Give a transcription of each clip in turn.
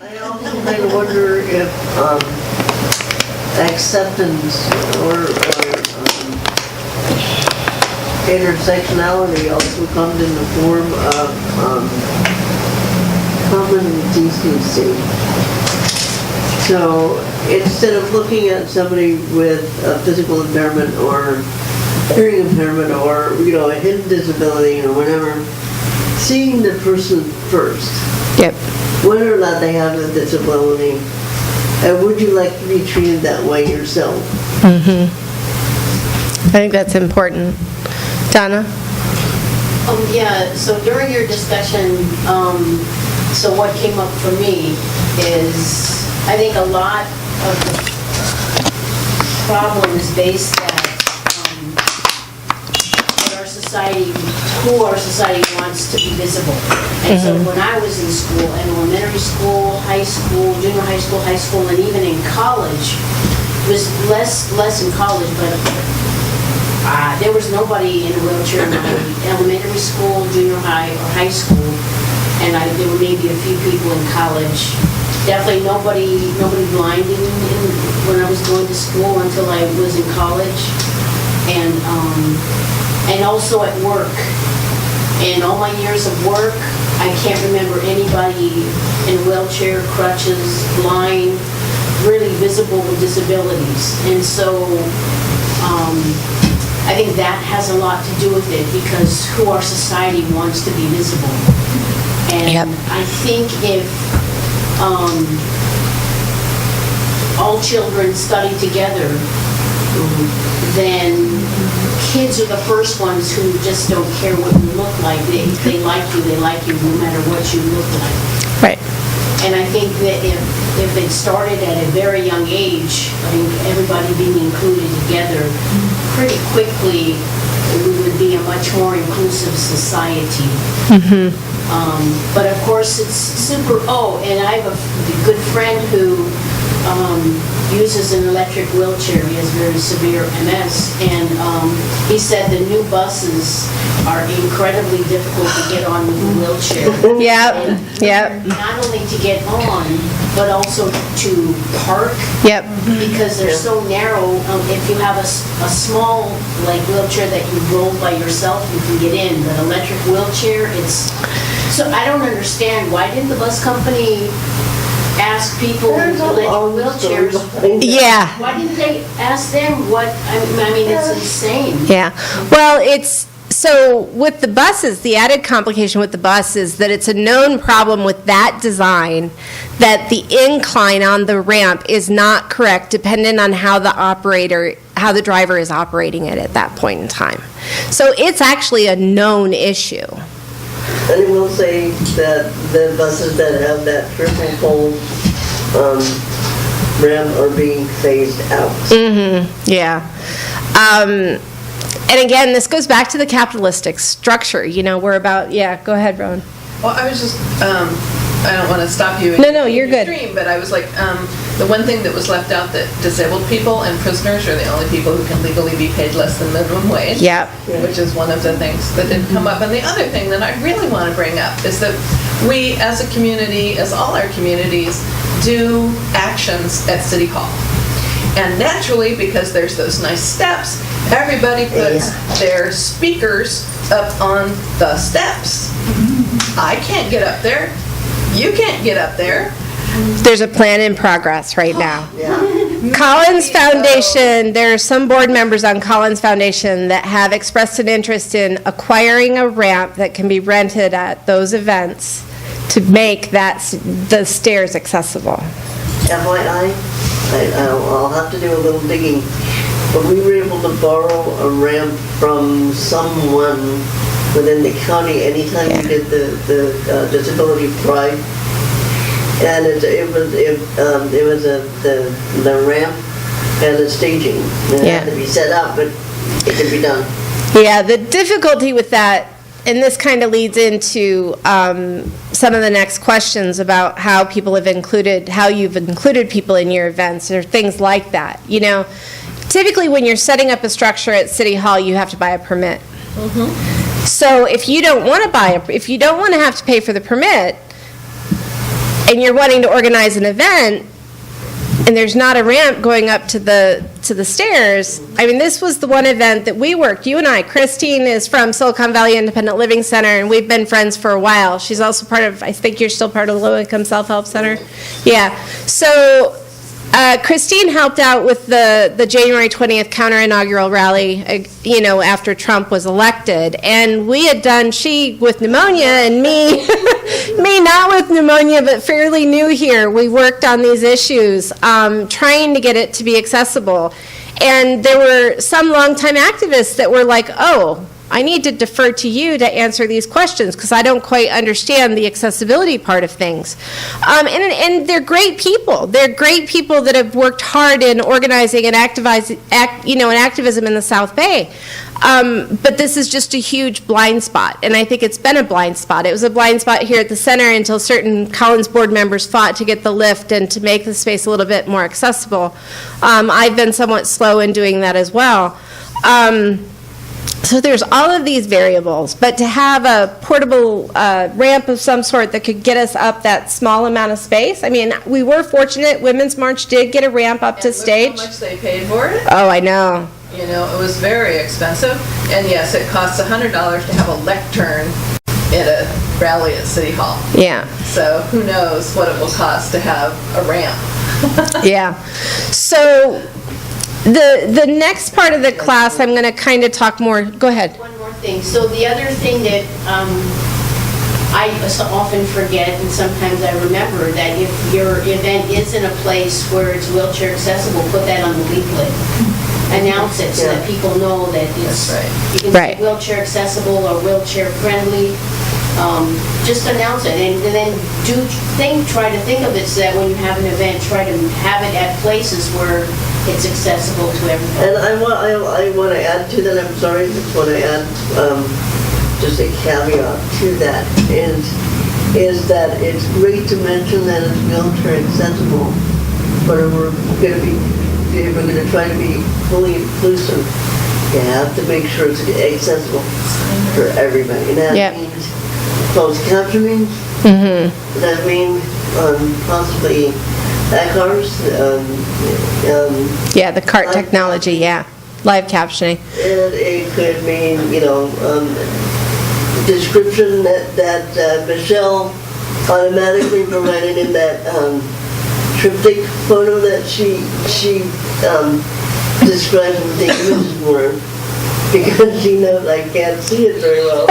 I also kind of wonder if acceptance or intersectionality also comes in the form of common decency. So instead of looking at somebody with a physical impairment or hearing impairment or, a hidden disability or whatever, seeing the person first. Yep. Whether or not they have a disability, and would you like to be treated that way yourself? I think that's important. Donna? Yeah, so during your discussion, so what came up for me is, I think a lot of the problem is based at who our society wants to be visible. And so when I was in school, in elementary school, high school, junior high school, and even in college, it was less in college, but there was nobody in a wheelchair in my elementary school, junior high, or high school, and there were maybe a few people in college. Definitely nobody blind when I was going to school until I was in college, and also at work. In all my years of work, I can't remember anybody in a wheelchair, crutches, blind, really visible with disabilities. And so I think that has a lot to do with it, because who our society wants to be visible. And I think if all children study together, then kids are the first ones who just don't care what you look like. They like you no matter what you look like. Right. And I think that if it started at a very young age, I think everybody being included together, pretty quickly we would be a much more inclusive society. But of course it's super, and I have a good friend who uses an electric wheelchair. He has very severe MS, and he said the new buses are incredibly difficult to get on with a wheelchair. Not only to get on, but also to park. Because they're so narrow. If you have a small wheelchair that you roll by yourself, you can get in. But electric wheelchair, it's so I don't understand, why didn't the bus company ask people with electric wheelchairs? Why didn't they ask them what? I mean, it's insane. Well, so with the buses, the added complication with the bus is that it's a known problem with that design that the incline on the ramp is not correct, depending on how the driver is operating it at that point in time. So it's actually a known issue. And I will say that the buses that have that triple fold ramp are being phased out. And again, this goes back to the capitalistic structure. We're about, go ahead, Rowan. Well, I was just, I don't want to stop you. No, you're good. Stream, but I was like, the one thing that was left out, that disabled people and prisoners are the only people who can legally be paid less than minimum wage. Which is one of the things that didn't come up. And the other thing that I really want to bring up is that we, as a community, as all our communities, do actions at City Hall. And naturally, because there's those nice steps, everybody puts their speakers up on the steps. I can't get up there. You can't get up there. There's a plan in progress right now. Collins Foundation, there are some board members on Collins Foundation that have expressed an interest in acquiring a ramp that can be rented at those events to make the stairs accessible. FYI, I'll have to do a little digging, but we were able to borrow a ramp from someone within the county anytime we did the disability pride, and it was the ramp and the staging. It had to be set up, but it could be done. The difficulty with that, and this kind of leads into some of the next questions about how you've included people in your events or things like that. Typically when you're setting up a structure at City Hall, you have to buy a permit. So if you don't want to have to pay for the permit, and you're wanting to organize an event, and there's not a ramp going up to the stairs. I mean, this was the one event that we worked, you and I. Christine is from Silicon Valley Independent Living Center, and we've been friends for a while. She's also part of, I think you're still part of the Low Income Self-Help Center. Yeah. So Christine helped out with the January 20th counter-inaugural rally, you know, after Trump was elected. And we had done, she with pneumonia and me, me not with pneumonia, but fairly new here. We worked on these issues, trying to get it to be accessible. And there were some longtime activists that were like, oh, I need to defer to you to answer these questions because I don't quite understand the accessibility part of things. And they're great people. They're great people that have worked hard in organizing and activism in the South Bay. But this is just a huge blind spot, and I think it's been a blind spot. It was a blind spot here at the center until certain Collins board members fought to get the lift and to make the space a little bit more accessible. I've been somewhat slow in doing that as well. So there's all of these variables, but to have a portable ramp of some sort that could get us up that small amount of space, I mean, we were fortunate. Women's March did get a ramp up to stage. Look how much they paid for it. Oh, I know. You know, it was very expensive, and yes, it costs $100 to have a lectern at a rally at City Hall. Yeah. So who knows what it will cost to have a ramp. Yeah. So the next part of the class, I'm going to kind of talk more. Go ahead. One more thing. So the other thing that I so often forget, and sometimes I remember, that if your event is in a place where it's wheelchair accessible, put that on the leaflet. Announce it so that people know that it's you can say wheelchair accessible or wheelchair friendly. Just announce it, and then try to think of it so that when you have an event, try to have it at places where it's accessible to everybody. And I want to add to that. I'm sorry, just want to add just a caveat to that is that it's great to mention that it's wheelchair accessible, but we're going to try to be fully inclusive. You have to make sure it's accessible for everybody. And that means closed captioning. Mm-hmm. That means possibly cars. The cart technology, live captioning. And it could mean, description that Michele automatically provided in that triptych photo that she describes what the images were, because she knows I can't see it very well.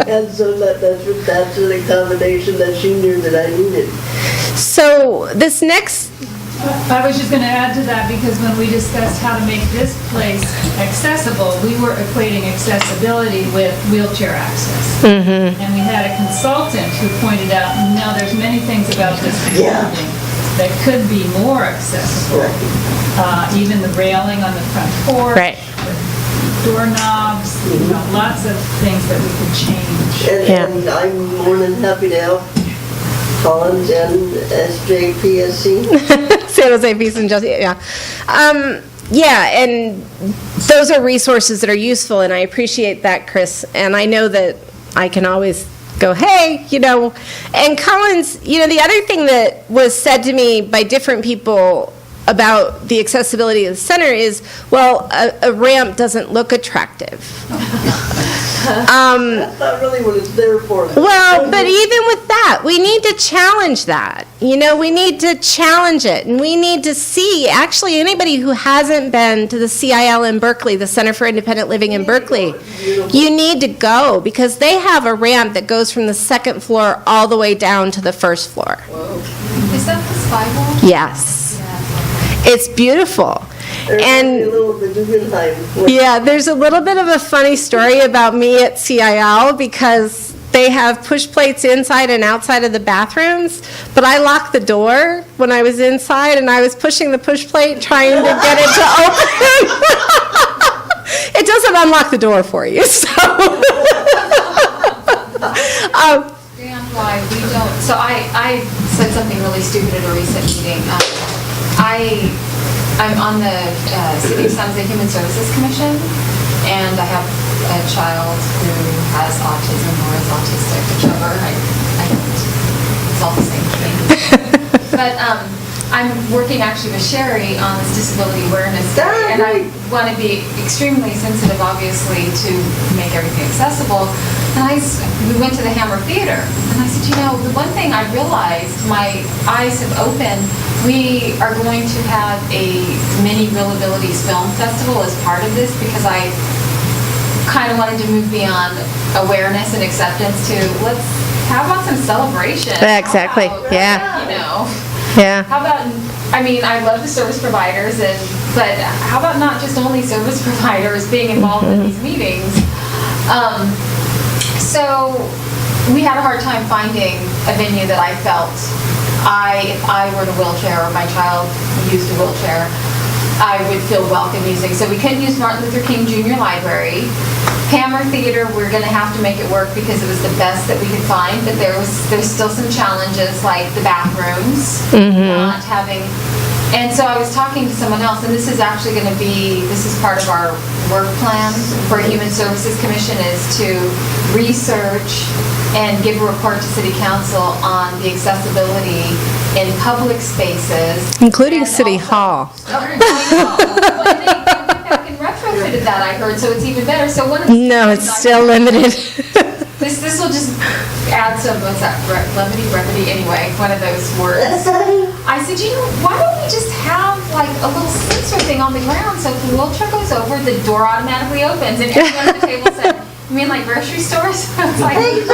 And so that's an accommodation that she knew that I needed. So this next... I was just going to add to that, because when we discussed how to make this place accessible, we were equating accessibility with wheelchair access. Mm-hmm. And we had a consultant who pointed out, no, there's many things about this building that could be more accessible. Even the railing on the front porch, doorknobs, lots of things that we could change. And I'm more than happy to help Collins and SJPSC. San Jose Peace and Justice, and those are resources that are useful, and I appreciate that, Chris, and I know that I can always go, hey, and Collins, the other thing that was said to me by different people about the accessibility of the center is, well, a ramp doesn't look attractive. That's not really what it's there for. Well, but even with that, we need to challenge that. We need to challenge it, and we need to see, actually, anybody who hasn't been to the CIL in Berkeley, the Center for Independent Living in Berkeley, you need to go, because they have a ramp that goes from the second floor all the way down to the first floor. Whoa. Is that the spiral? Yes. It's beautiful. And there's a little bit of a funny story about me at CIL, because they have push plates inside and outside of the bathrooms, but I locked the door when I was inside, and I was pushing the push plate trying to get it to open. It doesn't unlock the door for you, so. Why we don't, so I said something really stupid at a recent meeting. I'm on the City of San Jose Human Services Commission, and I have a child who has autism or is autistic, whichever. I don't it's all the same thing. But I'm working actually with Sherry on this disability awareness day, and I want to be extremely sensitive, obviously, to make everything accessible. And we went to the Hammer Theater, and I said, the one thing I realized, my eyes have opened, we are going to have a mini Real Abilities Film Festival as part of this, because I kind of wanted to move beyond awareness and acceptance to how about some celebration? Exactly. Yeah. Yeah. How about, I love the service providers, but how about not just only service providers being involved in these meetings? So we had a hard time finding a venue that I felt if I were in a wheelchair or my child used a wheelchair, I would feel welcome using. So we couldn't use Martin Luther King Jr. Library. Hammer Theater, we're going to have to make it work because it was the best that we could find, but there's still some challenges like the bathrooms, not having. And so I was talking to someone else, and this is actually going to this is part of our work plan for Human Services Commission, is to research and give a report to City Council on the accessibility in public spaces. Including City Hall. And retrofitted that, I heard, so it's even better. So one of No, it's still limited. This will just add some, what's that, brevity, anyway, one of those words. I said, why don't we just have like a little sensor thing on the ground, so if the wheelchair goes over, the door automatically opens, and everyone at the table said, you mean like grocery stores? I was like, okay,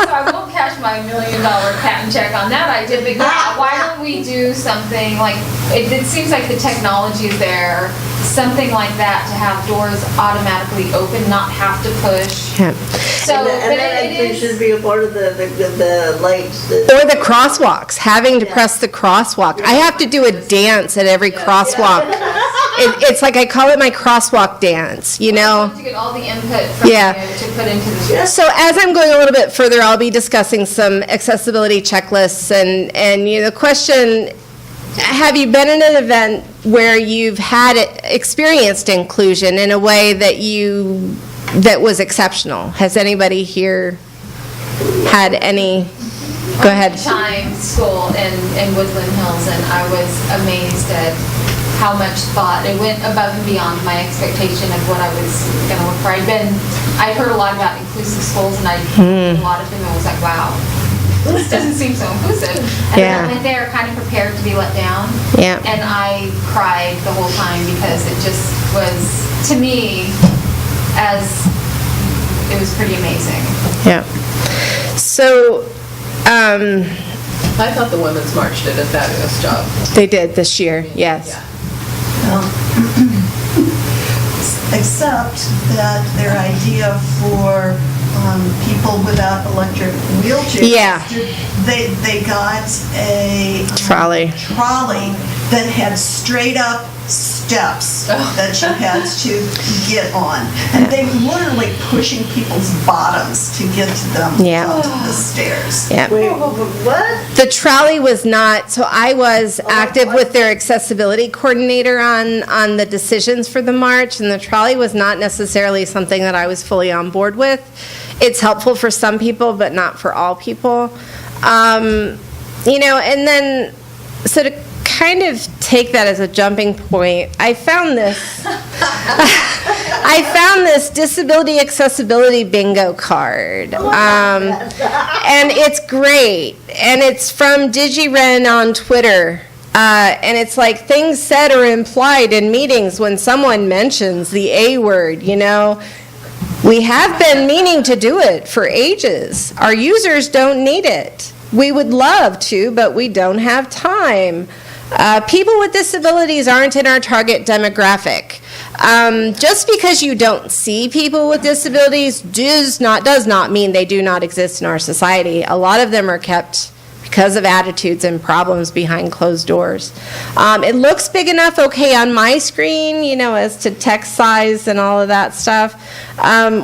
so I won't cash my $1 million patent check on that idea, but why don't we do something like, it seems like the technology is there, something like that, to have doors automatically open, not have to push. Yeah. So, and it should be a part of the lights. Or the crosswalks, having to press the crosswalk. I have to do a dance at every crosswalk. It's like I call it my crosswalk dance, I have to get all the input from you to put into the. So as I'm going a little bit further, I'll be discussing some accessibility checklists, and the question, have you been in an event where you've experienced inclusion in a way that was exceptional? Has anybody here had any? Go ahead. Time school in Woodland Hills, and I was amazed at how much thought it went above and beyond my expectation of what I was going to look for. I'd heard a lot about inclusive schools, and a lot of them, I was like, wow, this doesn't seem so inclusive. And then I went there kind of prepared to be let down. Yeah. And I cried the whole time because it just was, to me, it was pretty amazing. Yeah. So, I thought the Women's March did a fabulous job. They did this year, yes. Yeah. Except that their idea for people without electric wheelchairs, they got a trolley that had straight up steps that you had to get on, and they were literally pushing people's bottoms to get to them onto the stairs. Yeah. Wait, what? The trolley was not, so I was active with their accessibility coordinator on the decisions for the march, and the trolley was not necessarily something that I was fully on board with. It's helpful for some people, but not for all people. And then, so to kind of take that as a jumping point, I found this disability accessibility bingo card, and it's great, and it's from DigiRen on Twitter, and it's like things said or implied in meetings when someone mentions the A word, We have been meaning to do it for ages. Our users don't need it. We would love to, but we don't have time. People with disabilities aren't in our target demographic. Just because you don't see people with disabilities does not mean they do not exist in our society. A lot of them are kept because of attitudes and problems behind closed doors. It looks big enough, okay, on my screen, as to text size and all of that stuff.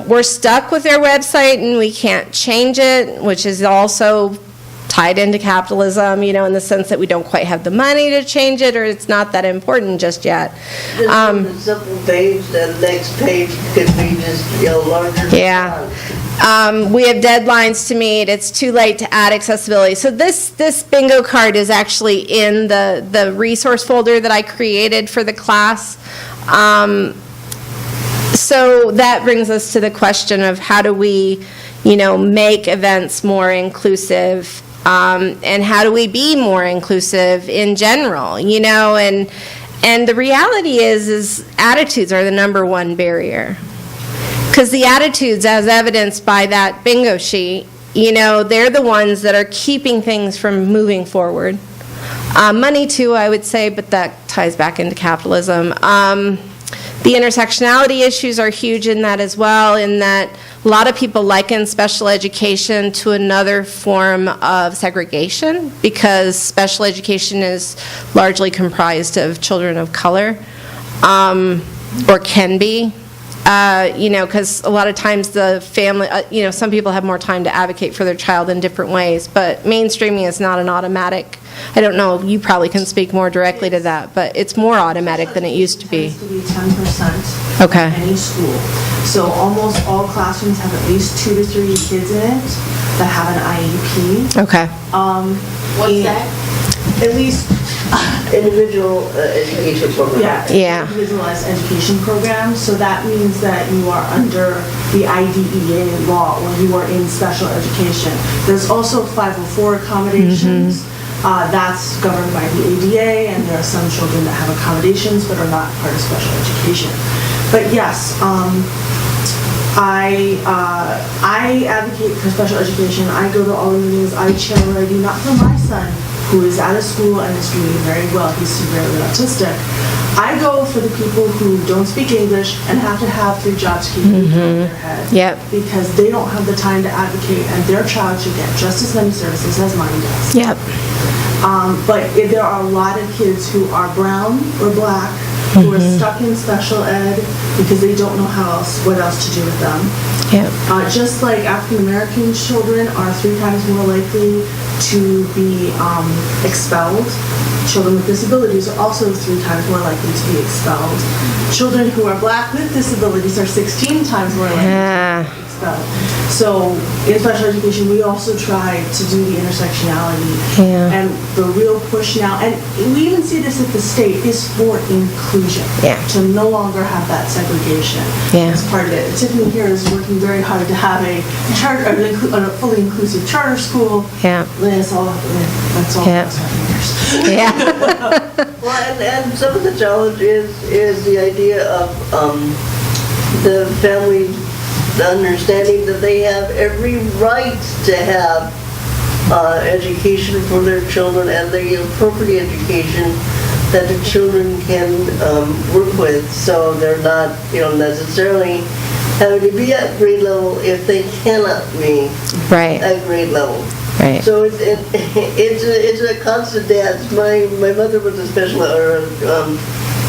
We're stuck with their website and we can't change it, which is also tied into capitalism, in the sense that we don't quite have the money to change it, or it's not that important just yet. Just on the simple page, the next page could be just, larger. Yeah. We have deadlines to meet. It's too late to add accessibility. So this bingo card is actually in the resource folder that I created for the class. So that brings us to the question of how do we, make events more inclusive, and how do we be more inclusive in general, and the reality is attitudes are the number one barrier. Because the attitudes, as evidenced by that bingo sheet, they're the ones that are keeping things from moving forward. Money too, I would say, but that ties back into capitalism. The intersectionality issues are huge in that as well, in that a lot of people liken special education to another form of segregation, because special education is largely comprised of children of color, or can be. Because a lot of times the family, some people have more time to advocate for their child in different ways, but mainstreaming is not an automatic. I don't know, you probably can speak more directly to that, but it's more automatic than it used to be. It tends to be 10% Okay. of any school. So almost all classrooms have at least 2 to 3 kids in it that have an IEP. Okay. What's that? At least, Individual education program. Yeah. individualized education program. So that means that you are under the IDEA law when you are in special education. There's also 504 accommodations. That's governed by the ADA, and there are some children that have accommodations but are not part of special education. But yes, I advocate for special education. I go to all the meetings. I chair what I do, not for my son, who is out of school and is doing very well. He's severely autistic. I go for the people who don't speak English and have to have 3 jobs keeping over their head. Yep. Because they don't have the time to advocate, and their child should get just as many services as mine does. Yep. But there are a lot of kids who are brown or black, who are stuck in special ed because they don't know what else to do with them. Yep. Just like African American children are 3 times more likely to be expelled, children with disabilities are also 3 times more likely to be expelled. Children who are black with disabilities are 16 times more likely to be expelled. So in special education, we also try to do the intersectionality. Yeah. And the real push now, and we even see this at the state, is for inclusion. Yeah. To no longer have that segregation Yeah. as part of it. Tiffany here is working very hard to have a fully inclusive charter school. Yeah. That's all. Yeah. Yeah. Well, and some of the challenge is the idea of the family understanding that they have every right to have education for their children, and the appropriate education that the children can work with, so they're not, necessarily having to be at grade level if they cannot be Right. at grade level. Right. So it's a constant dance. My mother was a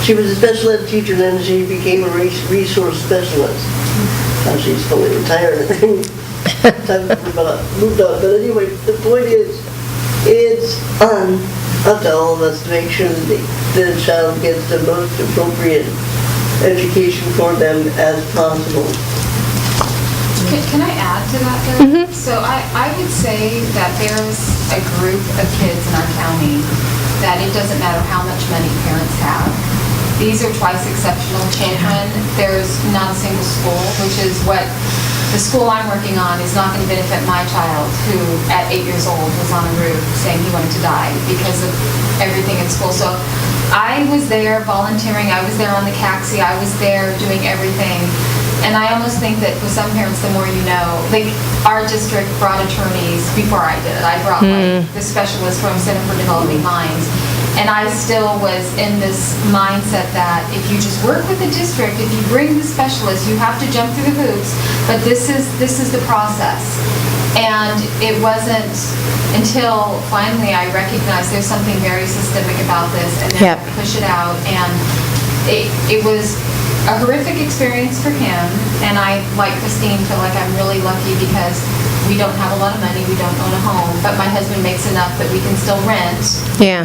she was a special ed teacher, and then she became a resource specialist. Now she's fully retired. Time moved on. But anyway, the point is, it's up to all of us to make sure that the child gets the most appropriate education for them as possible. Can I add to that, though? So I would say that there's a group of kids in our county that it doesn't matter how much money parents have. These are twice exceptional children. There's not a single school, which is what the school I'm working on is not going to benefit my child, who at 8 years old was on a roof saying he wanted to die because of everything in school. So I was there volunteering. I was there on the CAXI. I was there doing everything. And I almost think that for some parents, the more you know, like our district brought attorneys before I did. I brought like the specialist from Center for Developing Minds. And I still was in this mindset that if you just work with the district, if you bring the specialist, you have to jump through the hoops, but this is the process. And it wasn't until finally I recognized there's something very systemic about this, and then push it out. And it was a horrific experience for him, and I, like Christine, feel like I'm really lucky because we don't have a lot of money, we don't own a home, but my husband makes enough that we can still rent,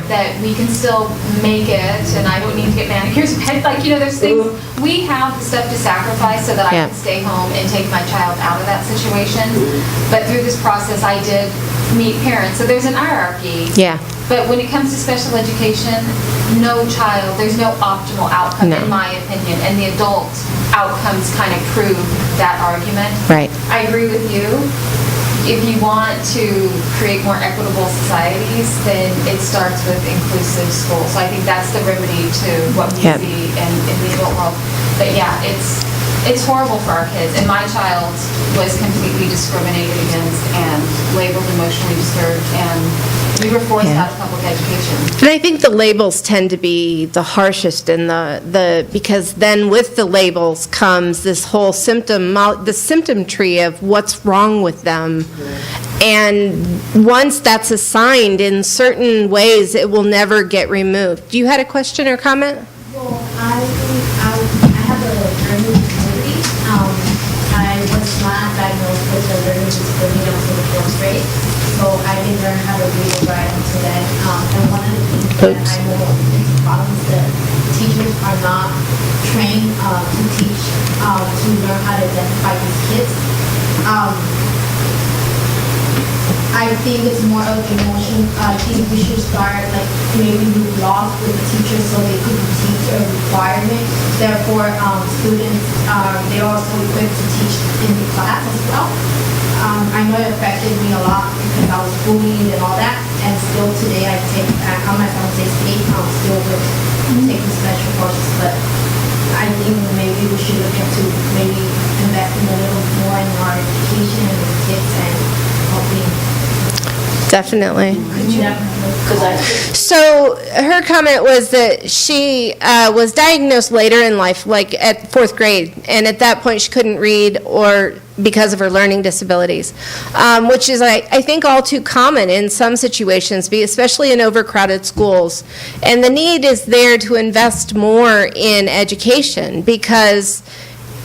that we can still make it, and I don't need to get manicures, like, there's things, we have the stuff to sacrifice so that I can stay home and take my child out of that situation. But through this process, I did meet parents, so there's an hierarchy. But when it comes to special education, there's no optimal outcome, in my opinion, and the adult outcomes kind of prove that argument. Right. I agree with you. If you want to create more equitable societies, then it starts with inclusive schools. So I think that's the remedy to what we see in the adult world. But yeah, it's horrible for our kids. And my child was completely discriminated against and labeled emotionally disturbed, and we were forced out of public education. And I think the labels tend to be the harshest in because then with the labels comes this whole the symptom tree of what's wrong with them. And once that's assigned in certain ways, it will never get removed. You had a question or comment? Well, I have a learning disability. I was not diagnosed with a learning disability until the 4th grade. So I didn't learn how to read or write until then. And one of the things that I know is problems that teachers are not trained to teach, to learn how to identify these kids. I think it's more of emotion. I think we should start maybe do laws with the teachers so they could teach a requirement. Therefore, students they're also equipped to teach in the class as well. I know it affected me a lot because I was bullied and all that, and still today I'm at San Jose State, I'm still taking special courses, but I think maybe we should look into maybe investing a little more in our education and the kids and helping. Definitely. So her comment was that she was diagnosed later in life, like at 4th grade, and at that point she couldn't read or because of her learning disabilities, which is, I think, all too common in some situations, especially in overcrowded schools. And the need is there to invest more in education because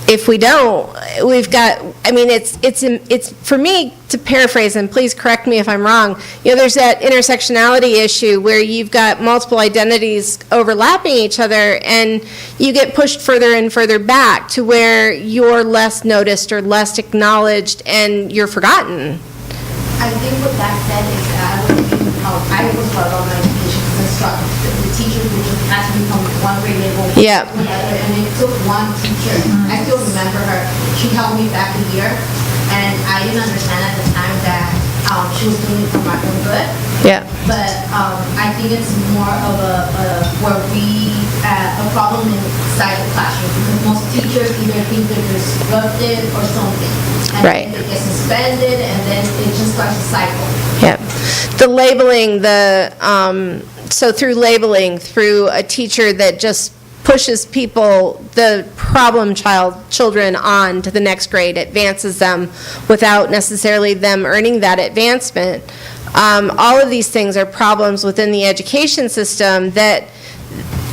if we don't, we've got, it's for me, to paraphrase, and please correct me if I'm wrong, there's that intersectionality issue where you've got multiple identities overlapping each other and you get pushed further and further back to where you're less noticed or less acknowledged and you're forgotten. I think with that said is that I was brought on my education because the teachers would just have to become one grade level, and it took one teacher. I still remember her. She held me back a year, and I didn't understand at the time that she was doing it for my own good. But I think it's more of a problem inside the classroom because most teachers either think they're disruptive or something, and then they get suspended, and then it just starts a cycle. The labeling, so through labeling, through a teacher that just pushes the problem children on to the next grade, advances them without necessarily them earning that advancement. All of these things are problems within the education system that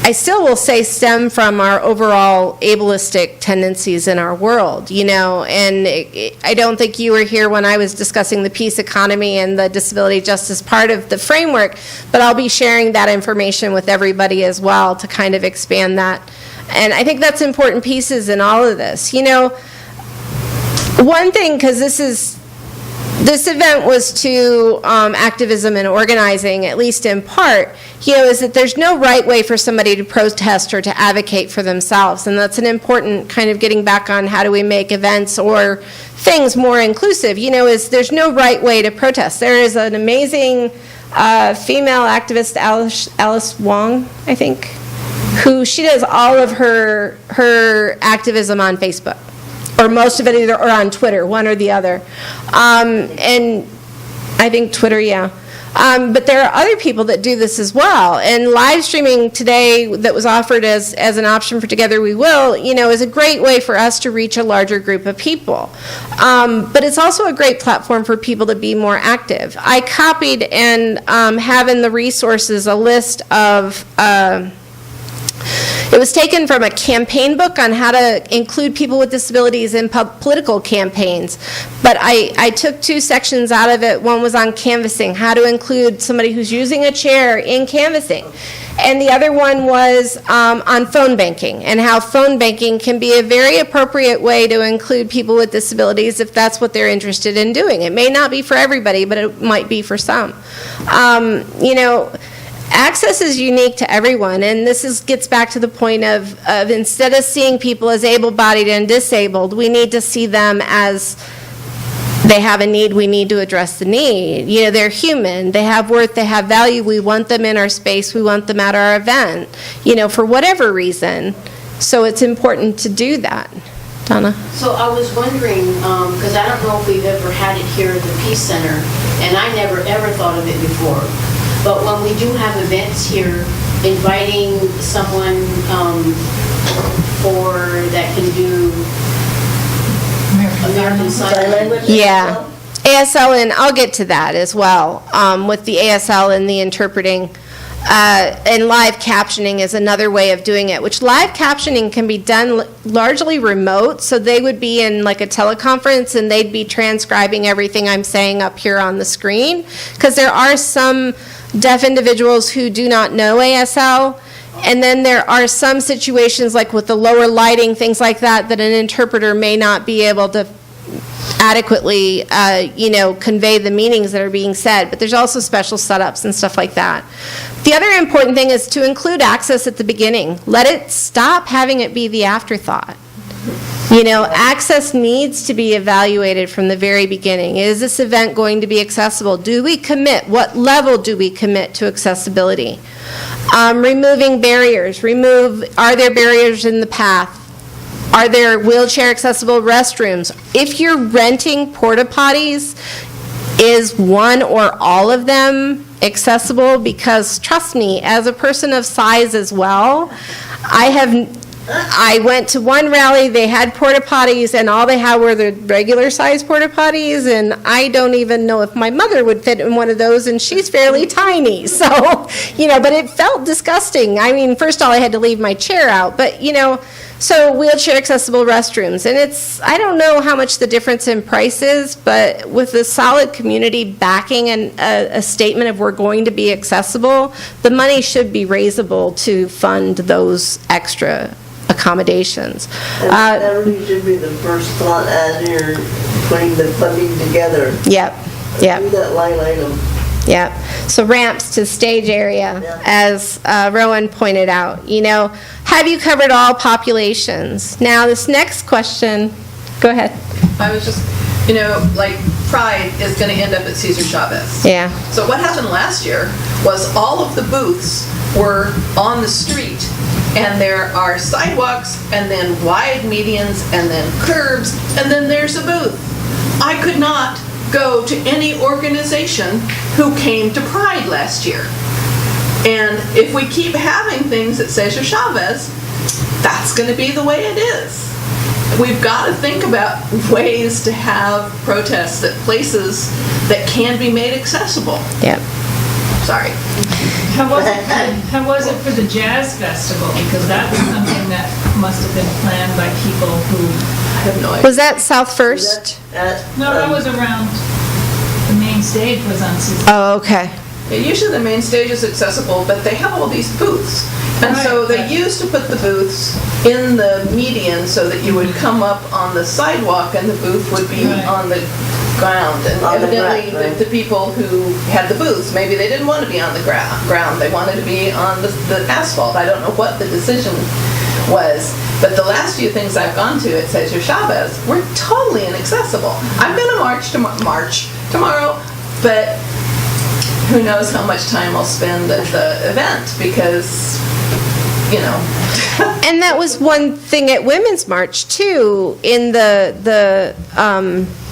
I still will say stem from our overall ableistic tendencies in our world, and I don't think you were here when I was discussing the peace economy and the disability justice part of the framework, but I'll be sharing that information with everybody as well to kind of expand that. And I think that's important pieces in all of this. One thing, because this event was to activism and organizing, at least in part, is that there's no right way for somebody to protest or to advocate for themselves. And that's an important kind of getting back on how do we make events or things more inclusive, is there's no right way to protest. There is an amazing female activist, Alice Wong, I think, who she does all of her activism on Facebook. Or most of it either, or on Twitter, one or the other. And I think Twitter, but there are other people that do this as well. And live streaming today that was offered as an option for Together We Will, is a great way for us to reach a larger group of people. But it's also a great platform for people to be more active. I copied and have in the resources a list of It was taken from a campaign book on how to include people with disabilities in political campaigns. But I took 2 sections out of it. One was on canvassing, how to include somebody who's using a chair in canvassing. And the other one was on phone banking, and how phone banking can be a very appropriate way to include people with disabilities if that's what they're interested in doing. It may not be for everybody, but it might be for some. Access is unique to everyone, and this gets back to the point of instead of seeing people as able-bodied and disabled, we need to see them as they have a need, we need to address the need. They're human, they have worth, they have value, we want them in our space, we want them at our event, for whatever reason. So it's important to do that. Donna? So I was wondering, because I don't know if we've ever had it here at the Peace Center, and I never ever thought of it before. But when we do have events here, inviting someone that can do American Sign Language. Yeah. ASL, and I'll get to that as well, with the ASL and the interpreting. And live captioning is another way of doing it, which live captioning can be done largely remote, so they would be in like a teleconference and they'd be transcribing everything I'm saying up here on the screen, because there are some deaf individuals who do not know ASL, and then there are some situations like with the lower lighting, things like that, that an interpreter may not be able to adequately, convey the meanings that are being said, but there's also special setups and stuff like that. The other important thing is to include access at the beginning. Let it stop having it be the afterthought. Access needs to be evaluated from the very beginning. Is this event going to be accessible? Do we commit? What level do we commit to accessibility? Removing barriers. Are there barriers in the path? Are there wheelchair accessible restrooms? If you're renting porta potties, is one or all of them accessible? Because trust me, as a person of size as well, I went to one rally, they had porta potties, and all they had were the regular size porta potties, and I don't even know if my mother would fit in one of those, and she's fairly tiny. So, but it felt disgusting. I mean, first of all, I had to leave my chair out, but, so wheelchair accessible restrooms. And I don't know how much the difference in price is, but with a solid community backing and a statement of we're going to be accessible, the money should be raisable to fund those extra accommodations. And that really should be the first thought as you're putting the funding together. Yep. Do that line item. Yeah, so ramps to stage area, as Rowan pointed out. Have you covered all populations? Now, this next question, go ahead. I was just, Pride is going to end up at Cesar Chavez. Yeah. So what happened last year was all of the booths were on the street, and there are sidewalks, and then wide medians, and then curbs, and then there's a booth. I could not go to any organization who came to Pride last year. And if we keep having things at Cesar Chavez, that's going to be the way it is. We've got to think about ways to have protests at places that can be made accessible. Yeah. Sorry. How was it for the Jazz Festival? Because that was something that must have been planned by people who... I have no idea. Was that South First? No, that was around, the main stage was on Cesar. Oh, okay. Usually the main stage is accessible, but they have all these booths. And so they used to put the booths in the median so that you would come up on the sidewalk and the booth would be on the ground. And evidently the people who had the booths, maybe they didn't want to be on the ground. They wanted to be on the asphalt. I don't know what the decision was. But the last few things I've gone to at Cesar Chavez were totally inaccessible. I'm going to march tomorrow, but who knows how much time I'll spend at the event because, And that was one thing at Women's March, too, in the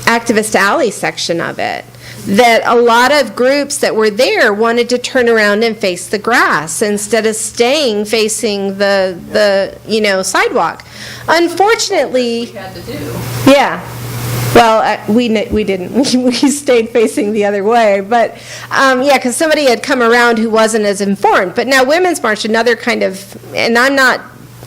Activist Alley section of it, that a lot of groups that were there wanted to turn around and face the grass instead of staying facing the sidewalk. Unfortunately, we had to do. Yeah. Well, we didn't. We stayed facing the other way. But, because somebody had come around who wasn't as informed. But now Women's March, another kind of, and I'm not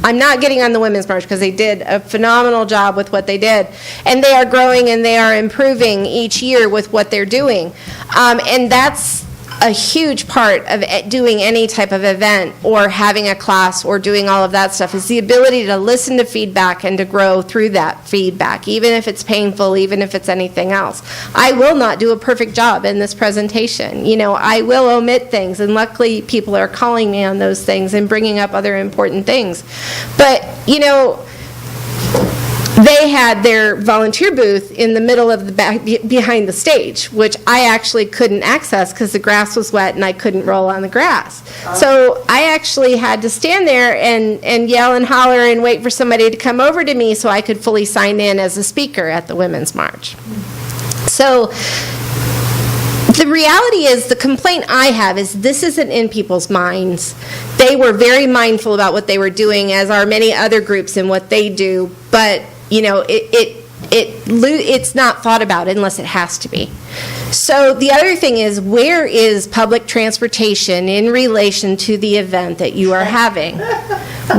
I'm not getting on the Women's March because they did a phenomenal job with what they did. And they are growing and they are improving each year with what they're doing. And that's a huge part of doing any type of event or having a class or doing all of that stuff is the ability to listen to feedback and to grow through that feedback, even if it's painful, even if it's anything else. I will not do a perfect job in this presentation. You know, I will omit things, and luckily people are calling me on those things and bringing up other important things. But, you know, they had their volunteer booth in the middle of the back, behind the stage, which I actually couldn't access because the grass was wet and I couldn't roll on the grass. So I actually had to stand there and yell and holler and wait for somebody to come over to me so I could fully sign in as a speaker at the Women's March. So the reality is, the complaint I have is this isn't in people's minds. They were very mindful about what they were doing, as are many other groups in what they do, but you know, it's not thought about unless it has to be. So the other thing is, where is public transportation in relation to the event that you are having?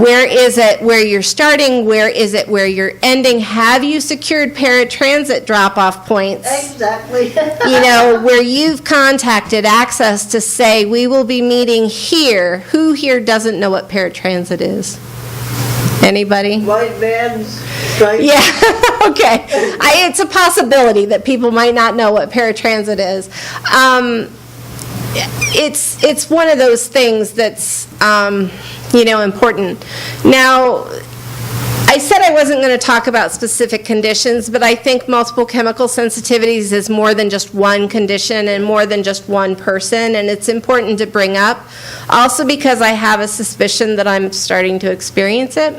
Where is it where you're starting? Where is it where you're ending? Have you secured paratransit drop-off points? Exactly. You know, where you've contacted access to say, we will be meeting here. Who here doesn't know what paratransit is? Anybody? White vans, stripes. Yeah, okay. It's a possibility that people might not know what paratransit is. It's one of those things that's, you know, important. Now, I said I wasn't going to talk about specific conditions, but I think multiple chemical sensitivities is more than just one condition and more than just one person, and it's important to bring up, also because I have a suspicion that I'm starting to experience it.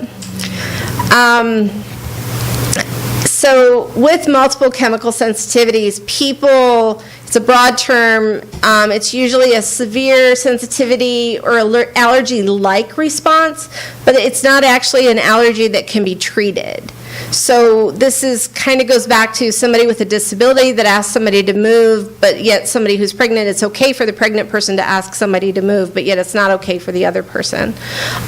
So with multiple chemical sensitivities, people, it's a broad term, it's usually a severe sensitivity or allergy-like response, but it's not actually an allergy that can be treated. So this is kind of goes back to somebody with a disability that asks somebody to move, but yet somebody who's pregnant, it's okay for the pregnant person to ask somebody to move, but yet it's not okay for the other person.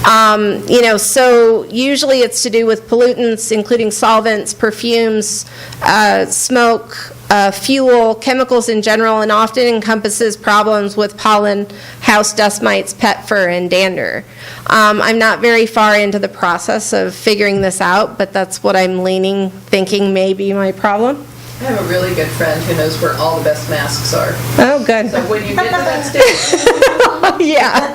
You know, so usually it's to do with pollutants, including solvents, perfumes, smoke, fuel, chemicals in general, and often encompasses problems with pollen, house dust mites, pet fur, and dander. I'm not very far into the process of figuring this out, but that's what I'm thinking may be my problem. I have a really good friend who knows where all the best masks are. Oh, good. So when you get to that stage, yeah.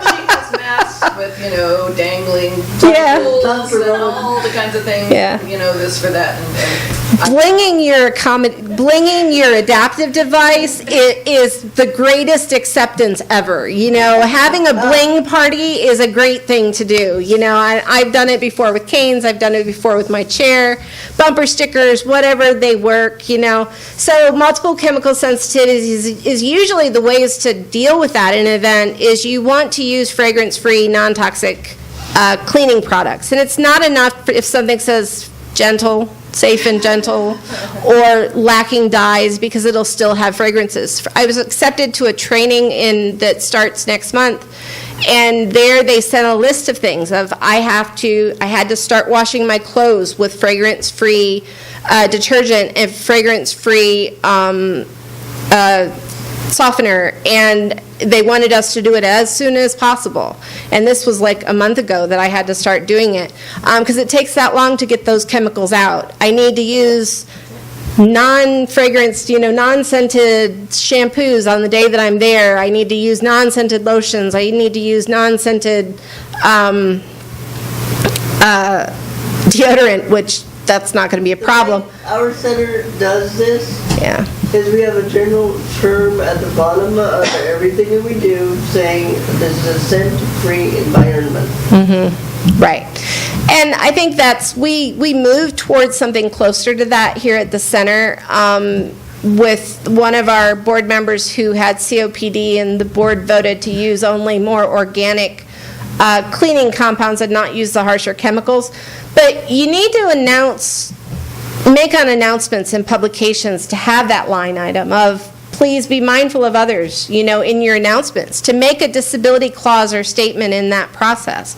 she has masks with, you know, dangling Yeah. tentacles and all the kinds of things, Yeah. you know, this for that. And Blinging your adaptive device is the greatest acceptance ever. You know, having a bling party is a great thing to do. You know, I've done it before with canes. I've done it before with my chair, bumper stickers, whatever, they work, you know. So multiple chemical sensitivities is usually the ways to deal with that in an event is you want to use fragrance-free, non-toxic cleaning products. And it's not enough if something says gentle, safe and gentle, or lacking dyes, because it'll still have fragrances. I was accepted to a training that starts next month, and there they sent a list of things of I had to start washing my clothes with fragrance-free detergent and fragrance-free softener, and they wanted us to do it as soon as possible. And this was like a month ago that I had to start doing it, because it takes that long to get those chemicals out. I need to use non-fragranced, you know, non-scented shampoos on the day that I'm there. I need to use non-scented lotions. I need to use non-scented deodorant, which that's not going to be a problem. Our center does this. Yeah. Is we have a general term at the bottom of everything that we do saying this is a scent-free environment. Mm-hmm. Right. And I think we moved towards something closer to that here at the center with one of our board members who had COPD, and the board voted to use only more organic cleaning compounds and not use the harsher chemicals. But you need to make announcements in publications to have that line item of please be mindful of others, you know, in your announcements, to make a disability clause or statement in that process.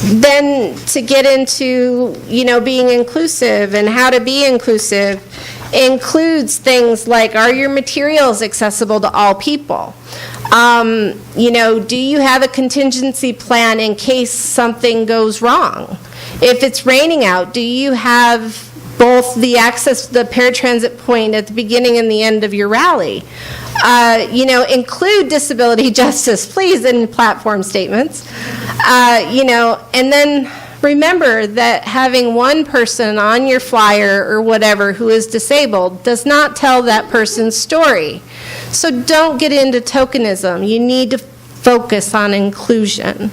then to get into, being inclusive and how to be inclusive includes things like, are your materials accessible to all people? Do you have a contingency plan in case something goes wrong? If it's raining out, do you have both the access to the paratransit point at the beginning and the end of your rally? Include disability justice, please, in platform statements. And then remember that having one person on your flyer or whatever who is disabled does not tell that person's story. So don't get into tokenism. You need to focus on inclusion.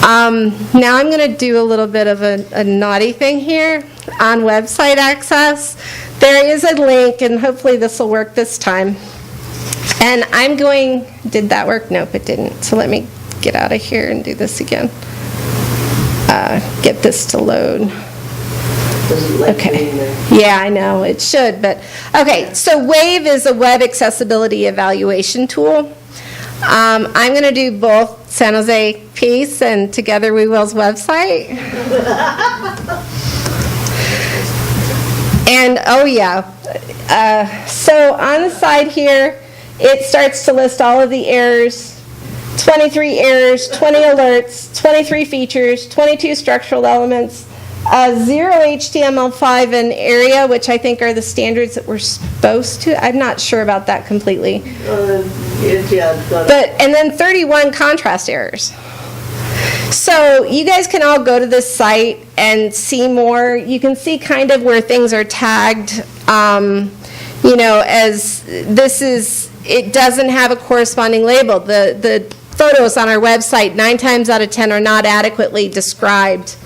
Now I'm going to do a little bit of a naughty thing here on website access. There is a link, and hopefully this will work this time. And I'm going, did that work? Nope, it didn't. So let me get out of here and do this again. Get this to load. Okay. Yeah, I know, it should, but, okay, so WAVE is a web accessibility evaluation tool. I'm going to do both San Jose piece and Together We Will's website. And, oh yeah, so on the side here, it starts to list all of the errors, 23 errors, 20 alerts, 23 features, 22 structural elements, 0 HTML5 in area, which I think are the standards that we're supposed to. I'm not sure about that completely. And then 31 contrast errors. So you guys can all go to this site and see more. You can see kind of where things are tagged, as this is, it doesn't have a corresponding label. The photos on our website, 9 times out of 10, are not adequately described.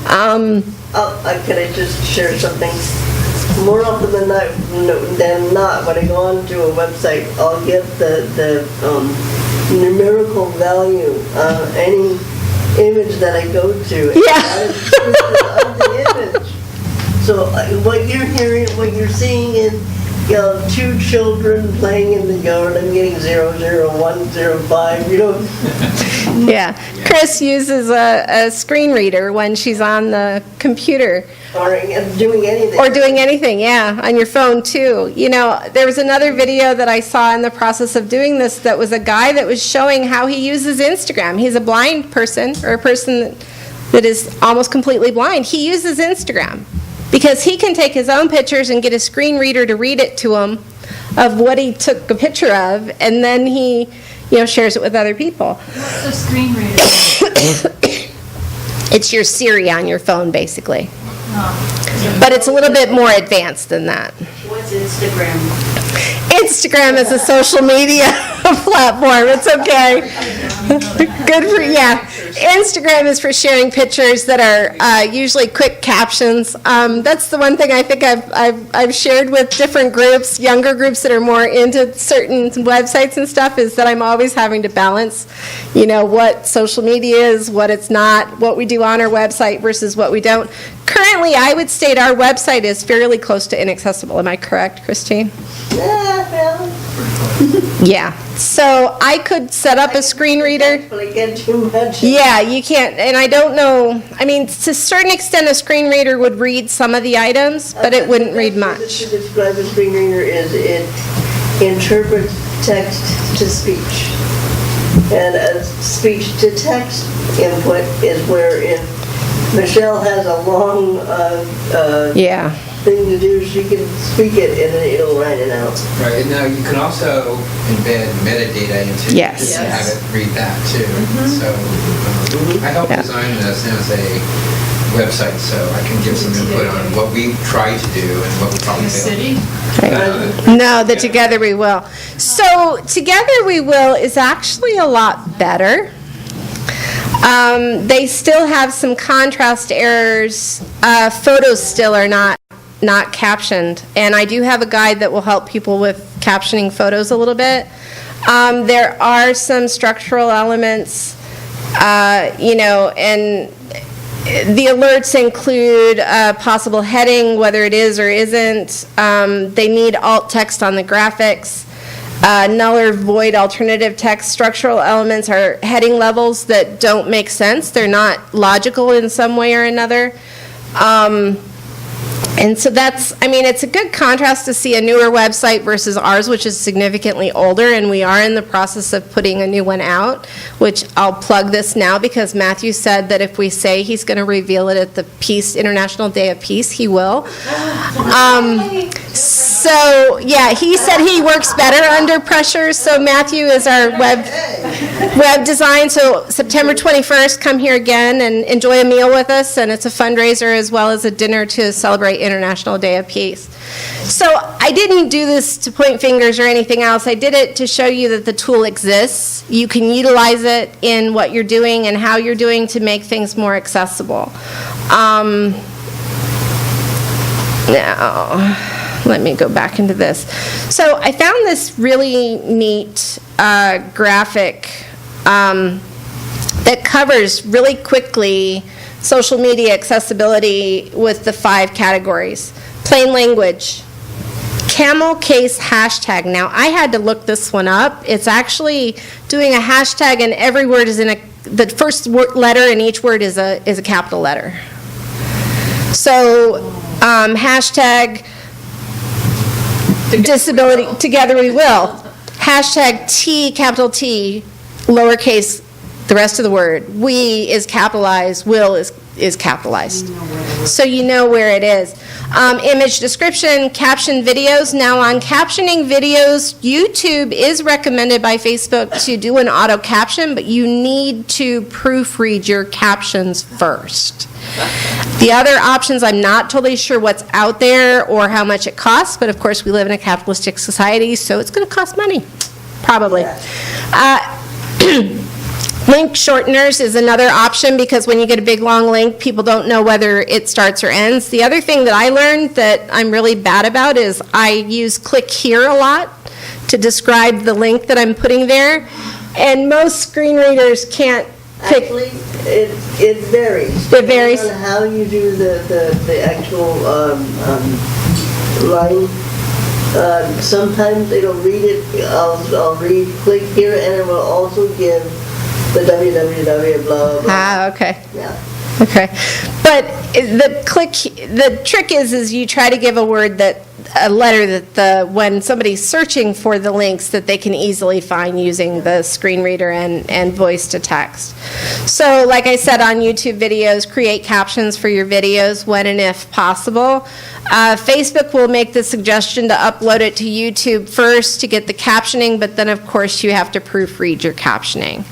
Can I just share something? More often than not, when I go onto a website, I'll get the numerical value of any image that I go to. Yeah. Of the image. So what you're hearing, what you're seeing is, 2 children playing in the yard. I'm getting 0, 0, 1, 0, 5. Yeah. Chris uses a screen reader when she's on the computer. Or doing anything. Or doing anything, yeah, on your phone too. There was another video that I saw in the process of doing this that was a guy that was showing how he uses Instagram. He's a blind person, or a person that is almost completely blind. He uses Instagram because he can take his own pictures and get a screen reader to read it to him of what he took a picture of, and then he shares it with other people. What's a screen reader? It's your Siri on your phone, basically. Oh. But it's a little bit more advanced than that. What's Instagram? Instagram is a social media platform. It's okay. Good for, yeah. Instagram is for sharing pictures that are usually quick captions. That's the one thing I think I've shared with different groups, younger groups that are more into certain websites and stuff, is that I'm always having to balance, what social media is, what it's not, what we do on our website versus what we don't. Currently, I would state our website is fairly close to inaccessible. Am I correct, Christine? Yeah. So I could set up a screen reader. But I get too much. Yeah, you can't, and I don't know, to a certain extent, a screen reader would read some of the items, but it wouldn't read much. To describe a screen reader is it interprets text to speech. And a speech to text input is where if Michele has a long thing to do, she can speak it and then it'll write it out. Right, and now you can also embed metadata into it and have it read that too. So I helped design the San Jose website, so I can give some input on what we try to do and what we probably fail. No, the Together We Will. So Together We Will is actually a lot better. They still have some contrast errors. Photos still are not captioned, and I do have a guide that will help people with captioning photos a little bit. There are some structural elements, and the alerts include possible heading, whether it is or isn't. They need alt text on the graphics. null or void alternative text structural elements are heading levels that don't make sense. They're not logical in some way or another. And so that's, I mean, it's a good contrast to see a newer website versus ours, which is significantly older, and we are in the process of putting a new one out, which I'll plug this now because Matthew said that if we say he's going to reveal it at the International Day of Peace, he will. So, yeah, he said he works better under pressure, so Matthew is our web design. So September 21st, come here again and enjoy a meal with us, and it's a fundraiser as well as a dinner to celebrate International Day of Peace. So I didn't do this to point fingers or anything else. I did it to show you that the tool exists. You can utilize it in what you're doing and how you're doing to make things more accessible. Now, let me go back into this. So I found this really neat graphic that covers really quickly social media accessibility with the 5 categories. Plain language, camel case hashtag. Now, I had to look this one up. It's actually doing a hashtag, and every word is in the first letter in each word is a capital letter. So, hashtag disability, together we will. Hashtag T, capital T, lowercase, the rest of the word. We is capitalized, will is capitalized. So you know where it is. Image description, caption videos. Now on captioning videos, YouTube is recommended by Facebook to do an auto caption, but you need to proofread your captions first. The other options, I'm not totally sure what's out there or how much it costs, but of course we live in a capitalistic society, so it's going to cost money, probably. Link shorteners is another option because when you get a big long link, people don't know whether it starts or ends. The other thing that I learned that I'm really bad about is I use click here a lot to describe the link that I'm putting there, and most screen readers can't pick. Actually, it varies. It varies. On how you do the actual line. Sometimes it'll read it, I'll read click here, and it will also give the www blah blah. Ah, okay. Yeah. Okay. But the trick is you try to give a letter that when somebody's searching for the links that they can easily find using the screen reader and voice to text. So like I said on YouTube videos, create captions for your videos when and if possible. Facebook will make the suggestion to upload it to YouTube first to get the captioning, but then of course you have to proofread your captioning.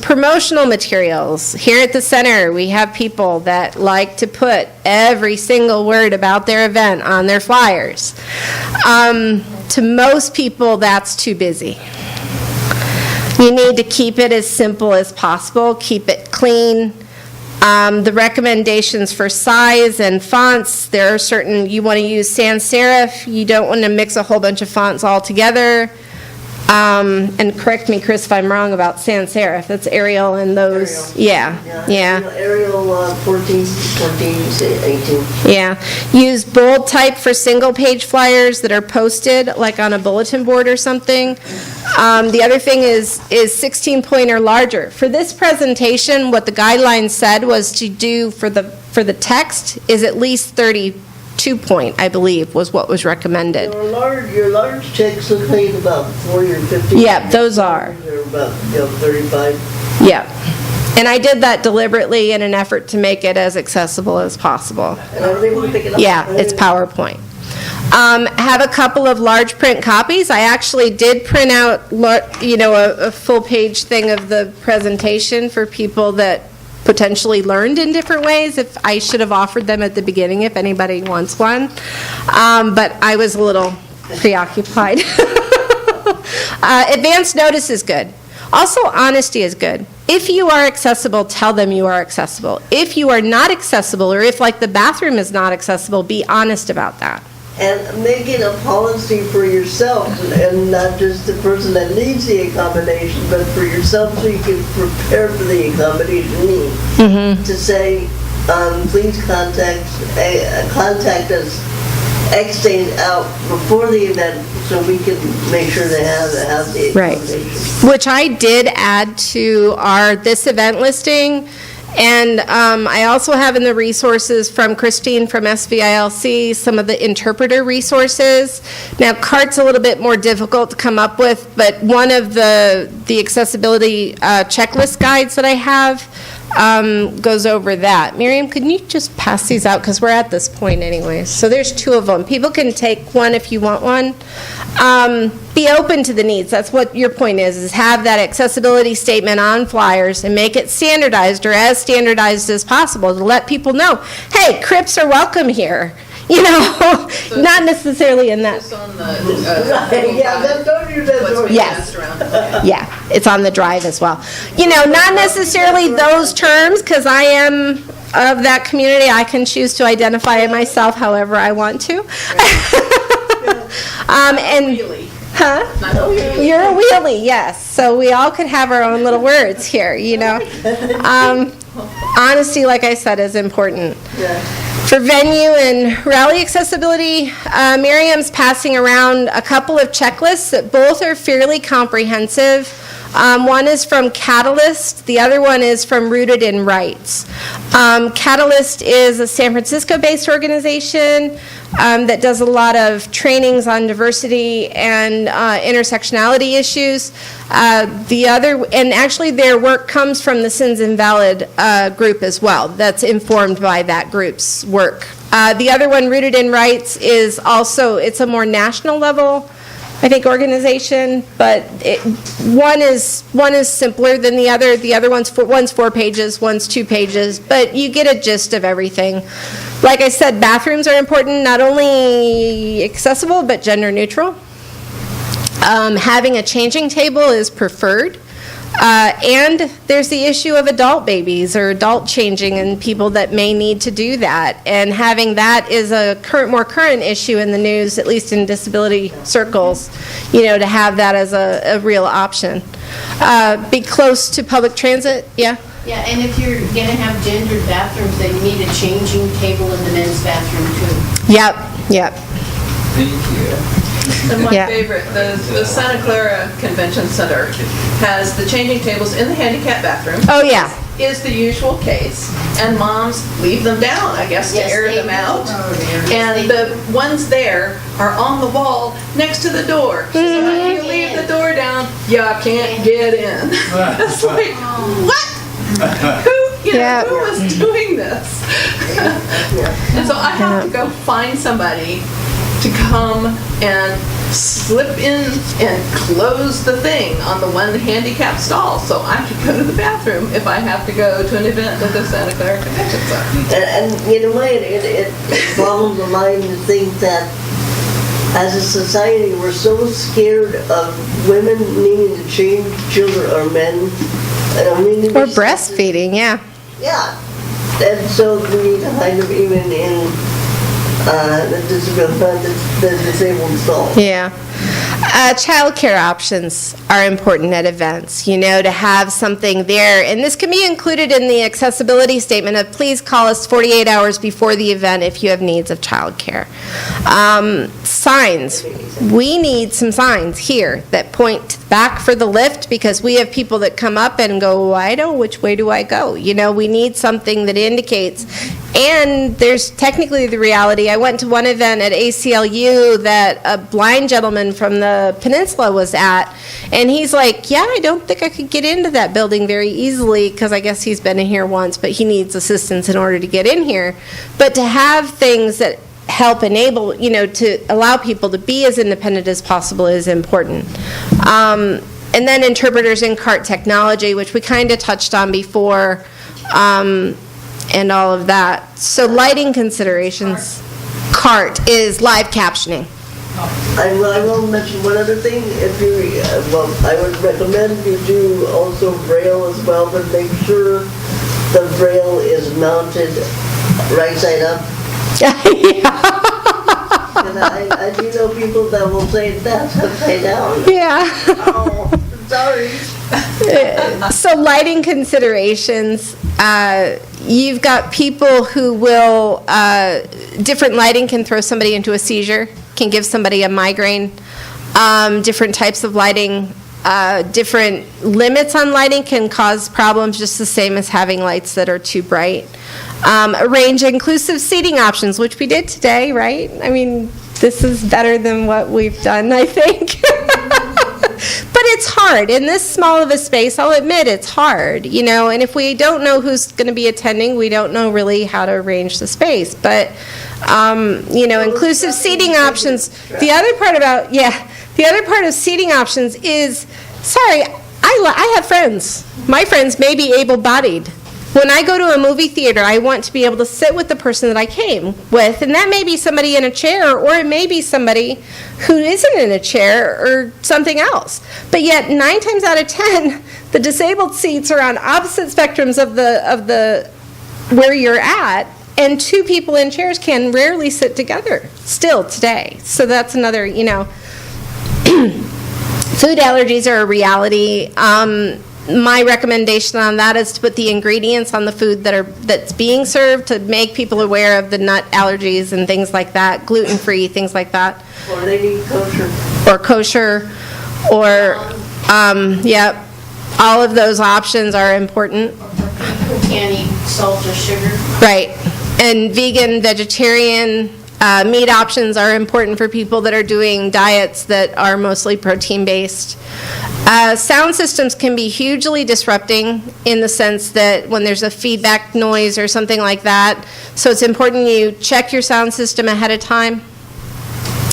Promotional materials. Here at the center, we have people that like to put every single word about their event on their flyers. To most people, that's too busy. You need to keep it as simple as possible, keep it clean. The recommendations for size and fonts, there are certain, you want to use sans serif, you don't want to mix a whole bunch of fonts all together. And correct me, Chris, if I'm wrong about sans serif. That's Arial and those. Arial. Yeah. Arial 14, 14, 18. Yeah. Use bold type for single page flyers that are posted, like on a bulletin board or something. The other thing is 16 point or larger. For this presentation, what the guidelines said was to do for the text is at least 32 point, I believe, was what was recommended. Your large text look like about 40 or 50. Yeah, those are. They're about 35. Yeah. And I did that deliberately in an effort to make it as accessible as possible. And I was able to pick it up. Yeah, it's PowerPoint. Have a couple of large print copies. I actually did print out, a full page thing of the presentation for people that potentially learned in different ways. If I should have offered them at the beginning if anybody wants one. But I was a little preoccupied. Advance notice is good. Also, honesty is good. If you are accessible, tell them you are accessible. If you are not accessible, or if like the bathroom is not accessible, be honest about that. And make it a policy for yourself, and not just the person that needs the accommodation, but for yourself so you can prepare for the accommodation need. Mm-hmm. To say, please contact us X days out before the event so we can make sure they have the accommodation. Which I did add to our this event listing. And I also have in the resources from Christine from SVILC some of the interpreter resources. Now, CART's a little bit more difficult to come up with, but one of the accessibility checklist guides that I have goes over that. Miriam, could you just pass these out, because we're at this point anyway. So there's 2 of them. People can take one if you want one. Be open to the needs. That's what your point is have that accessibility statement on flyers and make it standardized or as standardized as possible to let people know, hey, Crips are welcome here. You know, so not necessarily in that. It's on the, yes. Yeah, it's on the drive as well. You know, not necessarily those terms, because I am of that community. I can choose to identify myself however I want to. You're a wheelie, yes. So we all could have our own little words here, you know. Honesty, like I said, is important. Yeah. For venue and rally accessibility, Miriam's passing around a couple of checklists that both are fairly comprehensive. One is from Catalyst, the other one is from Rooted in Rights. Catalyst is a San Francisco-based organization that does a lot of trainings on diversity and intersectionality issues. And actually their work comes from the Sins Invalid group as well. That's informed by that group's work. The other one, Rooted in Rights, is also, it's a more national level, I think, organization, but one is simpler than the other. The other one's 4 pages, one's 2 pages, but you get a gist of everything. Like I said, bathrooms are important, not only accessible, but gender neutral. Having a changing table is preferred. And there's the issue of adult babies or adult changing and people that may need to do that. And having that is a more current issue in the news, at least in disability circles, you know, to have that as a real option. Be close to public transit, yeah? Yeah, and if you're going to have gendered bathrooms, then you need a changing table in the men's bathroom too. Yep. Thank you. And my favorite, the Santa Clara Convention Center has the changing tables in the handicap bathroom. Oh, yeah. Is the usual case. And moms leave them down, I guess, to air them out. And the ones there are on the wall next to the door. So if you leave the door down, you can't get in. It's like, what? Who was doing this? And so I have to go find somebody to come and slip in and close the thing on the one handicapped stall so I can go to the bathroom if I have to go to an event at the Santa Clara Convention Center. And in a way, it boggles the mind to think that as a society we're so scared of women needing to change children or men. Or breastfeeding, yeah. Yeah. And so we need to kind of even in the disabled soul. Yeah. Childcare options are important at events, you know, to have something there. And this can be included in the accessibility statement of please call us 48 hours before the event if you have needs of childcare. Signs. We need some signs here that point back for the lift because we have people that come up and go, I don't know, which way do I go? You know, we need something that indicates. And there's technically the reality. I went to one event at ACLU that a blind gentleman from the peninsula was at, and he's like, yeah, I don't think I could get into that building very easily because I guess he's been in here once, but he needs assistance in order to get in here. But to have things that help enable, you know, to allow people to be as independent as possible is important. And then interpreters in CART technology, which we kind of touched on before, and all of that. So lighting considerations. CART is live captioning. I will mention one other thing. If you, I would recommend you do also Braille as well, but make sure the Braille is mounted right side up. And I do know people that will say that's upside down. Yeah. Oh, sorry. So lighting considerations, you've got people who will, different lighting can throw somebody into a seizure, can give somebody a migraine. Different types of lighting, different limits on lighting can cause problems just the same as having lights that are too bright. Arrange inclusive seating options, which we did today, right? I mean, this is better than what we've done, I think. But it's hard. In this small of a space, I'll admit it's hard, you know, and if we don't know who's going to be attending, we don't know really how to arrange the space. But, you know, inclusive seating options, the other part about, the other part of seating options is, sorry, I have friends. My friends may be able-bodied. When I go to a movie theater, I want to be able to sit with the person that I came with, and that may be somebody in a chair, or it may be somebody who isn't in a chair or something else. But yet, 9 times out of 10, the disabled seats are on opposite spectrums of the where you're at, and 2 people in chairs can rarely sit together still today. So that's another, you know. Food allergies are a reality. My recommendation on that is to put the ingredients on the food that's being served to make people aware of the nut allergies and things like that, gluten-free, things like that. Or they need kosher. Or kosher, or, yep, all of those options are important. People can't eat salt or sugar. Right, and vegan, vegetarian, meat options are important for people that are doing diets that are mostly protein-based. Sound systems can be hugely disrupting in the sense that when there's a feedback noise or something like that, so it's important you check your sound system ahead of time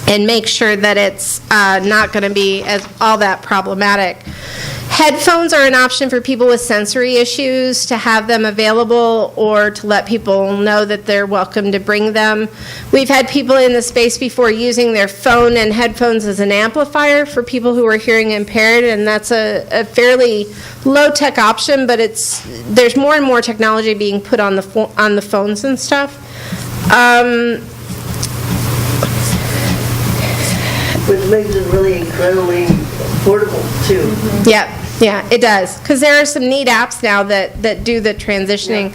and make sure that it's not going to be all that problematic. Headphones are an option for people with sensory issues to have them available or to let people know that they're welcome to bring them. We've had people in the space before using their phone and headphones as an amplifier for people who are hearing impaired, and that's a fairly low-tech option, but there's more and more technology being put on the phones and stuff. Which makes it really incredibly portable, too. Yeah, it does. Because there are some neat apps now that do the transitioning,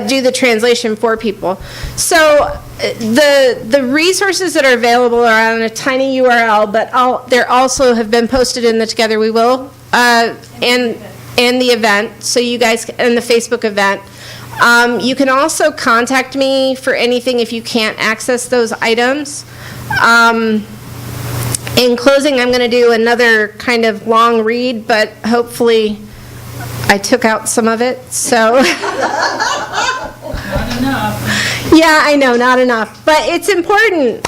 do the translation for people. So the resources that are available are on a tiny URL, but they also have been posted in the Together We Will and the event. So you guys, and the Facebook event. You can also contact me for anything if you can't access those items. In closing, I'm going to do another kind of long read, but hopefully I took out some of it, so. Not enough. Yeah, I know, not enough, but it's important.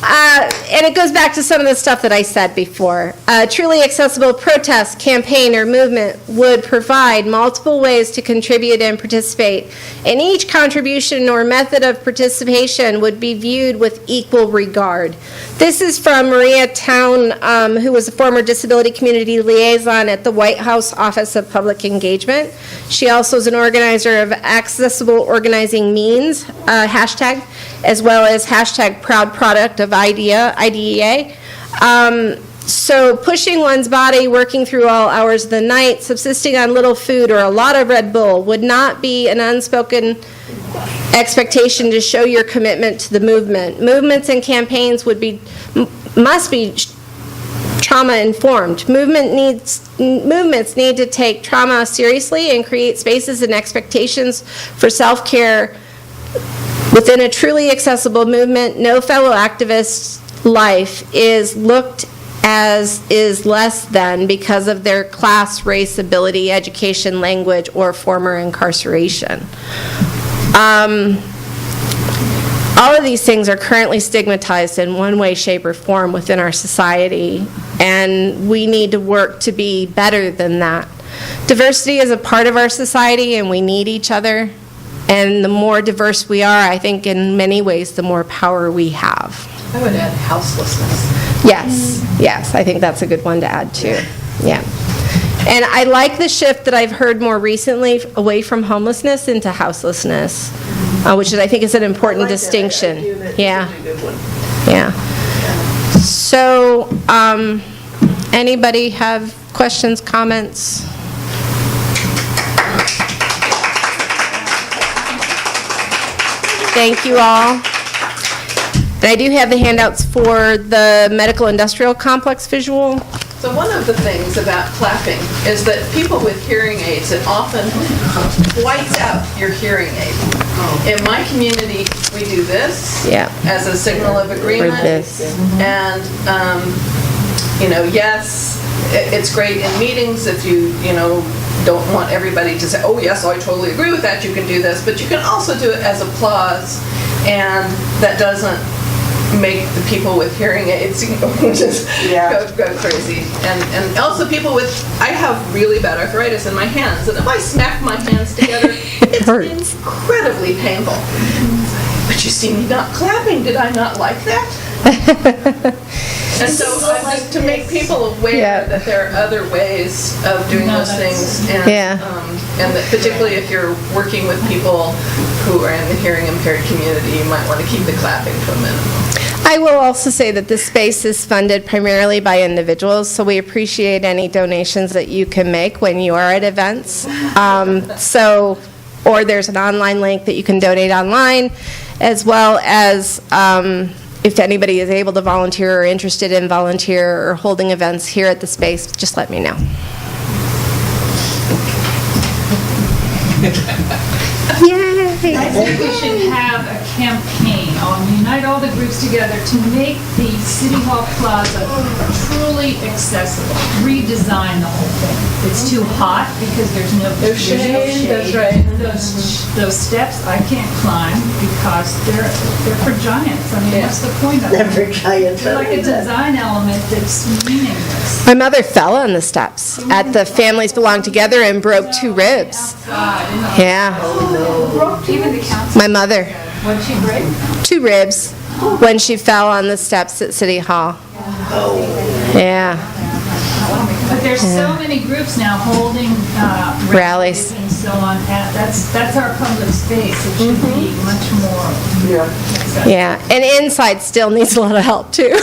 And it goes back to some of the stuff that I said before. A truly accessible protest, campaign, or movement would provide multiple ways to contribute and participate, and each contribution or method of participation would be viewed with equal regard. This is from Maria Town, who was a former disability community liaison at the White House Office of Public Engagement. She also is an organizer of Accessible Organizing Means, hashtag, as well as hashtag proud product of IDEA. So pushing one's body, working through all hours of the night, subsisting on little food or a lot of Red Bull would not be an unspoken expectation to show your commitment to the movement. Movements and campaigns must be trauma-informed. Movements need to take trauma seriously and create spaces and expectations for self-care. Within a truly accessible movement, no fellow activist's life is looked as is less than because of their class, race, ability, education, language, or former incarceration. All of these things are currently stigmatized in one way, shape, or form within our society, and we need to work to be better than that. Diversity is a part of our society, and we need each other. And the more diverse we are, I think in many ways, the more power we have. I would add houselessness. Yes, I think that's a good one to add too. Yeah. And I like the shift that I've heard more recently away from homelessness into houselessness, which I think is an important distinction. Yeah. Such a good one. Yeah. So, Anybody have questions, comments? Thank you all. And I do have the handouts for the medical industrial complex visual. So one of the things about clapping is that people with hearing aids, it often whites out your hearing aid. In my community, we do this as a signal of agreement. Or this. And, yes, it's great in meetings if you don't want everybody to say, oh, yes, I totally agree with that, you can do this. But you can also do it as applause, and that doesn't make the people with hearing aids just go crazy. And also people with, I have really bad arthritis in my hands, and if I smack my hands together, it's incredibly painful. But you see me not clapping, did I not like that? And so I think to make people aware that there are other ways of doing those things, and that particularly if you're working with people who are in the hearing impaired community, you might want to keep the clapping to a minimum. I will also say that this space is funded primarily by individuals, so we appreciate any donations that you can make when you are at events. Or there's an online link that you can donate online, as well as if anybody is able to volunteer or interested in volunteer or holding events here at the space, just let me know. Yay! I think we should have a campaign, unite all the groups together to make the City Hall Plaza truly accessible, redesign the whole thing. It's too hot because there's no shade. That's right. Those steps I can't climb because they're for giants. I mean, what's the point of They're them? for giants. They're like a design element that's meaningless. My mother fell on the steps at the Families Belong Together and broke 2 ribs. Yeah. Even the council. My mother. What'd she break? 2 ribs when she fell on the steps at City Hall. Yeah. But there's so many groups now holding Rallies. and so on. That's our public space. It should be much more. Yeah, and inside still needs a lot of help too.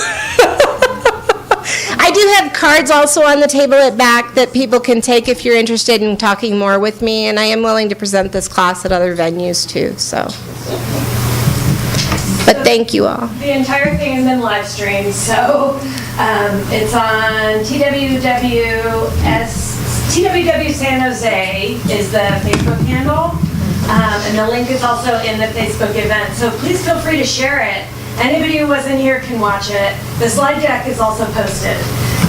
I do have cards also on the table at back that people can take if you're interested in talking more with me, and I am willing to present this class at other venues too, so. But thank you all. The entire thing has been live streamed, so it's on TWW San Jose is the Facebook handle, and the link is also in the Facebook event, so please feel free to share it. Anybody who wasn't here can watch it. The slide deck is also posted.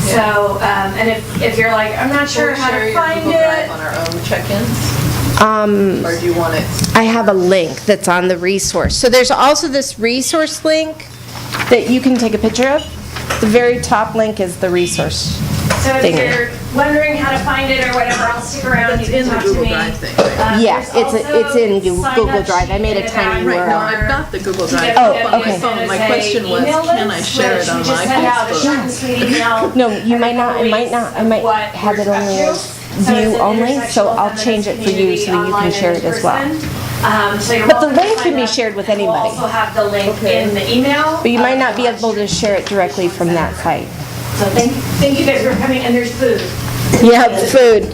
So, and if you're like, I'm not sure how to find it. On our own check-ins? Or do you want it? I have a link that's on the resource. So there's also this resource link that you can take a picture of. The very top link is the resource. So if you're wondering how to find it or whatever, I'll stick around. You can talk to me. Yeah, it's in Google Drive. I made a tiny URL. No, I've got the Google Drive Oh, on my okay. phone. My question was, can I share it on my Facebook? No, you might not. I might have it only as view only, so I'll change it for you so you can share it as well. But the link can be shared with anybody. We'll also have the link in the email. But you might not be able to share it directly from that site. So thank you guys for coming, and there's food. Yeah, food.